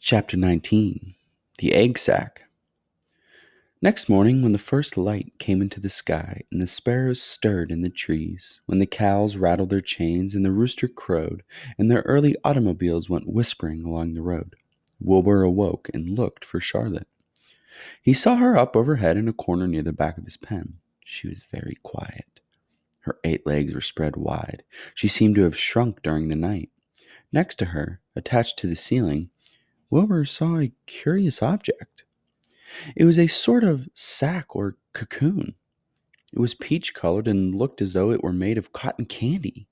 Chapter 19. The Egg Sack. Next morning, when the first light came into the sky, and the sparrows stirred in the trees, when the cows rattled their chains, and the rooster crowed, and their early automobiles went whispering along the road, Wilbur awoke and looked for Charlotte. He saw her up overhead in a corner near the back of his pen. She was very quiet. Her 8 legs were spread wide. She seemed to have shrunk during the night. Next to her, attached to the ceiling, Wilbur saw a curious object. It was a sort of sack or cocoon. It was peach colored and looked as though it were made of cotton candy.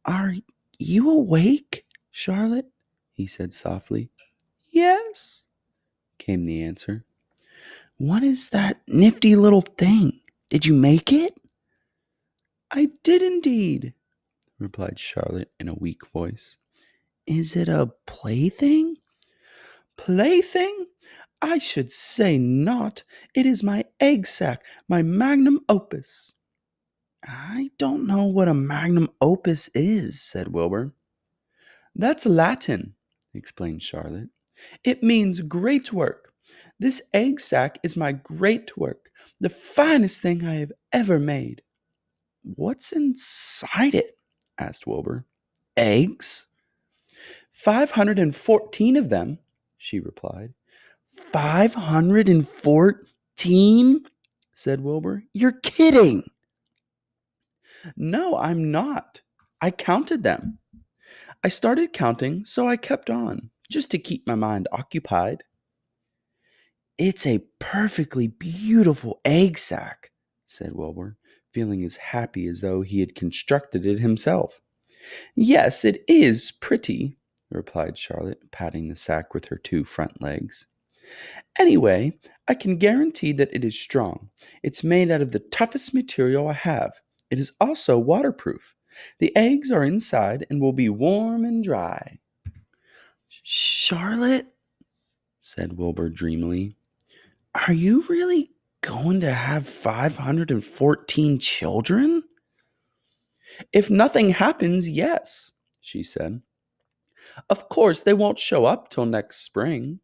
"Are you awake, Charlotte?" he said softly. "Yes," came the answer. "What is that nifty little thing? Did you make it?" "I did indeed," replied Charlotte in a weak voice. "Is it a plaything?" "Plaything? I should say not. It is my egg sack, my magnum opus." "I don't know what a magnum opus is," said Wilbur. "That's Latin," explained Charlotte. "It means great work. This egg sack is my great work, the finest thing I have ever made." "What's inside it?" asked Wilbur. "Eggs?" 514 of them," she replied. 514? said Wilbur. "You're kidding." "No, I'm not. I counted them. I started counting, so I kept on, just to keep my mind occupied." "It's a perfectly beautiful egg sack," said Wilbur, feeling as happy as though he had constructed it himself. "Yes, it is pretty," replied Charlotte, patting the sack with her 2 front legs. "Anyway, I can guarantee that it is strong. It's made out of the toughest material I have. It is also waterproof. The eggs are inside and will be warm and dry." "Charlotte," said Wilbur dreamily, "are you really going to have 514 children?" "If nothing happens, yes," she said. "Of course, they won't show up till next spring."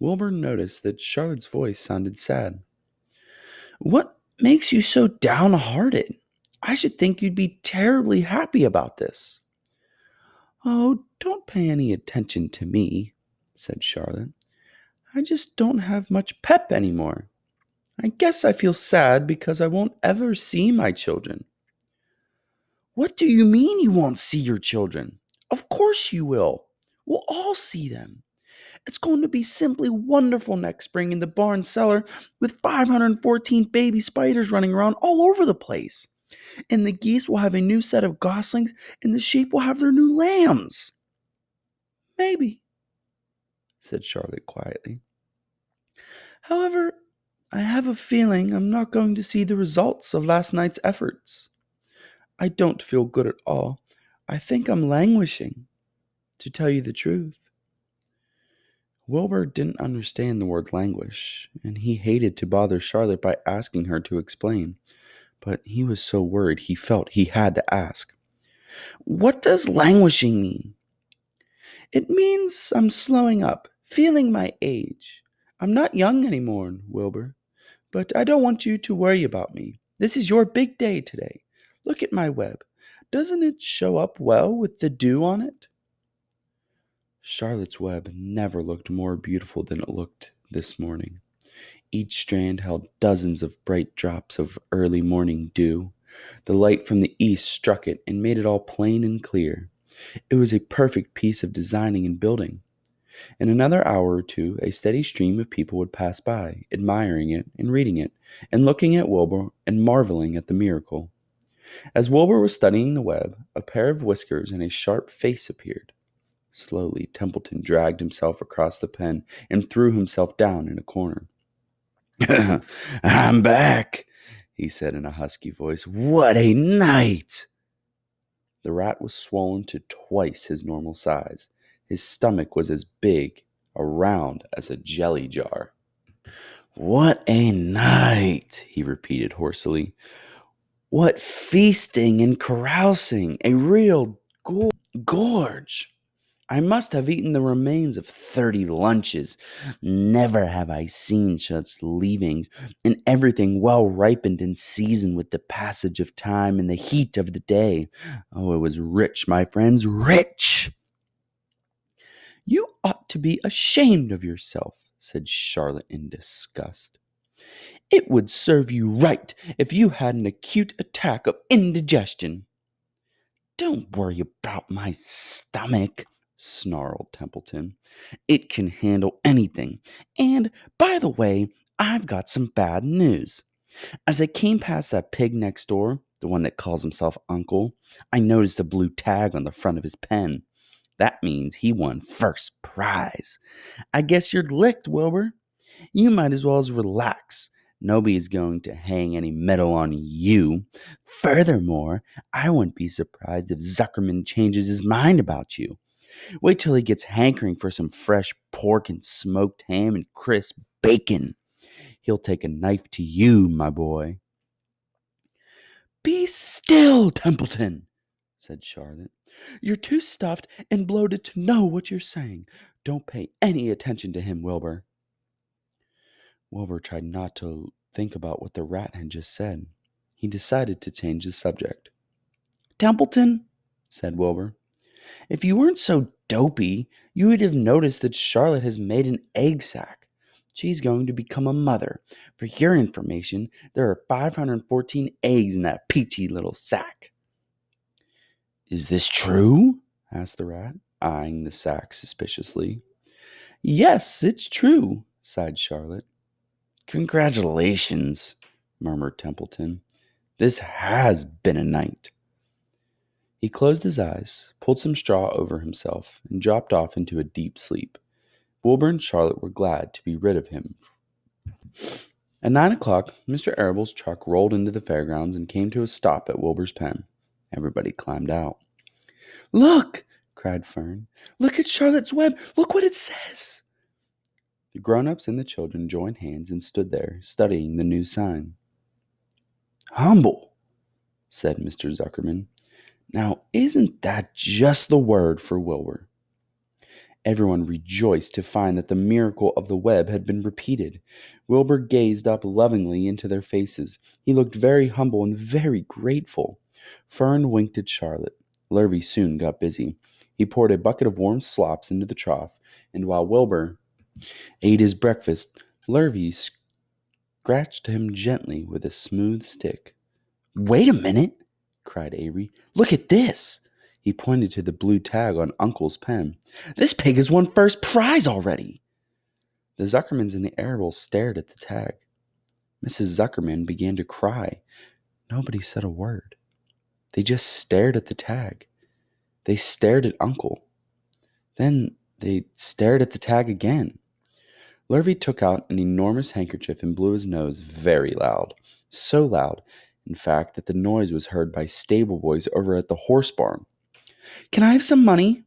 Wilbur noticed that Charlotte's voice sounded sad. "What makes you so downhearted? I should think you'd be terribly happy about this." "Oh, don't pay any attention to me," said Charlotte. "I just don't have much pep anymore. I guess I feel sad because I won't ever see my children." "What do you mean you won't see your children? Of course you will. We'll all see them. It's going to be simply wonderful next spring in the barn cellar with 514 baby spiders running around all over the place. And the geese will have a new set of goslings, and the sheep will have their new lambs." "Maybe," said Charlotte quietly. "However, I have a feeling I'm not going to see the results of last night's efforts. I don't feel good at all. I think I'm languishing, to tell you the truth." Wilbur didn't understand the word languish, and he hated to bother Charlotte by asking her to explain, but he was so worried he felt he had to ask. "What does languishing mean?" "It means I'm slowing up, feeling my age. I'm not young anymore, Wilbur, but I don't want you to worry about me. This is your big day today. Look at my web. Doesn't it show up well with the dew on it?" Charlotte's web never looked more beautiful than it looked this morning. Each strand held dozens of bright drops of early morning dew. The light from the east struck it and made it all plain and clear. It was a perfect piece of designing and building. In another hour or two, a steady stream of people would pass by, admiring it and reading it, and looking at Wilbur and marveling at the miracle. As Wilbur was studying the web, a pair of whiskers and a sharp face appeared. Slowly, Templeton dragged himself across the pen and threw himself down in a corner. "I'm back," he said in a husky voice. "What a night!" The rat was swollen to twice his normal size. His stomach was as big around as a jelly jar. "What a night!" he repeated hoarsely. "What feasting and carousing! A real gorge! I must have eaten the remains of 30 lunches. Never have I seen such leavings, and everything well ripened and seasoned with the passage of time and the heat of the day. Oh, it was rich, my friends, rich! You ought to be ashamed of yourself, said Charlotte in disgust. It would serve you right if you had an acute attack of indigestion. Don't worry about my stomach, snarled Templeton. It can handle anything. And, by the way, I've got some bad news. As I came past that pig next door, the one that calls himself Uncle, I noticed a blue tag on the front of his pen. That means he won first prize. I guess you're licked, Wilbur. You might as well relax. Nobody's going to hang any medal on you. Furthermore, I wouldn't be surprised if Zuckerman changes his mind about you. Wait till he gets hankering for some fresh pork and smoked ham and crisp bacon. He'll take a knife to you, my boy. Be still, Templeton, said Charlotte. You're too stuffed and bloated to know what you're saying. Don't pay any attention to him, Wilbur. Wilbur tried not to think about what the rat had just said. He decided to change the subject. Templeton, said Wilbur, if you weren't so dopey, you would have noticed that Charlotte has made an egg sack. She's going to become a mother. For your information, there are 514 eggs in that peachy little sack. Is this true? Asked the rat, eyeing the sack suspiciously. Yes, it's true, sighed Charlotte. Congratulations, murmured Templeton. This has been a night. He closed his eyes, pulled some straw over himself, and dropped off into a deep sleep. Wilbur and Charlotte were glad to be rid of him. At 9 o'clock, Mr. Arable's truck rolled into the fairgrounds and came to a stop at Wilbur's pen. Everybody climbed out. Look! Cried Fern. Look at Charlotte's web! Look what it says! The grown-ups and the children joined hands and stood there, studying the new sign. Humble, said Mr. Zuckerman. Now, isn't that just the word for Wilbur? Everyone rejoiced to find that the miracle of the web had been repeated. Wilbur gazed up lovingly into their faces. He looked very humble and very grateful. Fern winked at Charlotte. Lurvy soon got busy. He poured a bucket of warm slops into the trough, and while Wilbur ate his breakfast, Lurvy scratched him gently with a smooth stick. Wait a minute, cried Avery. Look at this. He pointed to the blue tag on Uncle's pen. This pig has won first prize already. The Zuckermans and the Arables stared at the tag. Mrs. Zuckerman began to cry. Nobody said a word. They just stared at the tag. They stared at Uncle. Then they stared at the tag again. Lurvy took out an enormous handkerchief and blew his nose very loud. So loud, in fact, that the noise was heard by stable boys over at the horse barn. Can I have some money?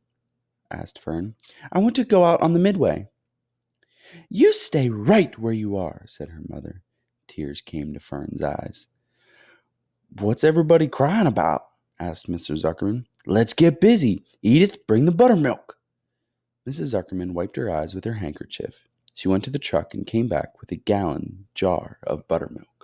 Asked Fern. I want to go out on the midway. You stay right where you are, said her mother. Tears came to Fern's eyes. What's everybody crying about? Asked Mr. Zuckerman. Let's get busy. Edith, bring the buttermilk. Mrs. Zuckerman wiped her eyes with her handkerchief. She went to the truck and came back with a gallon jar of buttermilk.